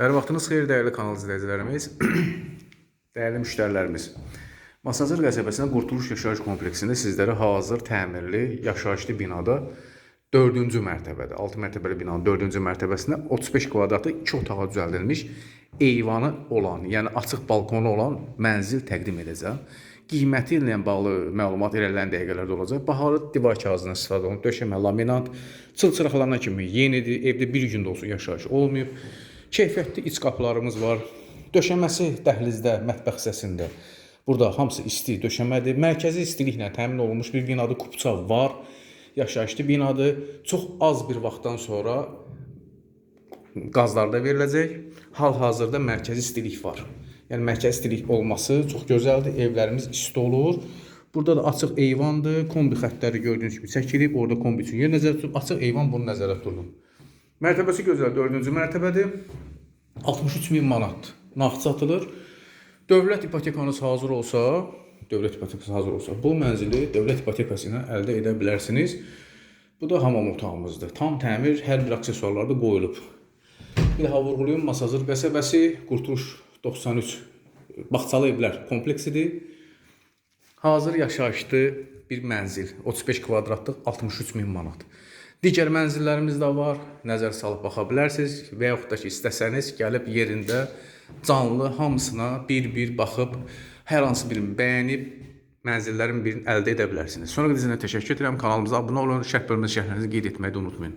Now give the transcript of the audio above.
Hər vaxtınız xeyir, dəyərli kanal izləyicilərimiz, dəyərli müştərilərimiz. Masazır qəsəbəsində Qurtuluş Yaşayış kompleksində sizlərə hazır təmirli yaşayışlı binada 4-cü mərtəbədə, 6 mərtəbəli binanın 4-cü mərtəbəsində 35 kvadratlı 2 otağa düzəldilmiş eyvanı olan, yəni açıq balkonu olan mənzil təqdim edəcəm. Qiyməti ilə bağlı məlumat irəliləyən dəqiqələrdə olacaq. Bahalı divar kağızından istifadə olunub, döşəmə, laminat, çılçıraqlarına kimi yenidir, evdə bir gün də olsun yaşayış olmayıb. Keyfiyyətli iç qapılarımız var. Döşəməsi dəhlizdə, mətbəx hissəsində. Burada hamısı isti döşəmədir. Mərkəzi istiliklə təmin olunmuş bir binadır. Kupça var. Yaşayışlı binadır. Çox az bir vaxtdan sonra qazlar da veriləcək. Hal-hazırda mərkəzi istilik var. Yəni mərkəzi istilik olması çox gözəldir. Evlərimiz isti olur. Burada da açıq eyvandır. Kombi xəttləri gördüyünüz kimi çəkilib. Orada kombi üçün yer nəzərdə tutulub. Açıq eyvan bunu nəzərdə tutulub. Mərtəbəsi gözəl, 4-cü mərtəbədir. 63.000 manat nağd satılır. Dövlət ipotekanız hazır olsa, bu mənzili dövlət ipotekası ilə əldə edə bilərsiniz. Bu da hamam otağımızdır. Tam təmir, hər bir aksesuarlar da qoyulub. Bir daha vurğulayım, Masazır qəsəbəsi, Qurtuluş 93 bağçalı evlər kompleksidir. Hazır yaşayışlı bir mənzil, 35 kvadratlıq 63.000 manat. Digər mənzillərimiz də var, nəzər salıb baxa bilərsiniz və yaxud da ki, istəsəniz gəlib yerində canlı hamısına bir-bir baxıb, hər hansı birini bəyənib, mənzillərin birini əldə edə bilərsiniz. Sonra izlədiyinizə təşəkkür edirəm, kanalımıza abunə olun, şərh bölümündə şərhlərinizi qeyd etməyi də unutmayın.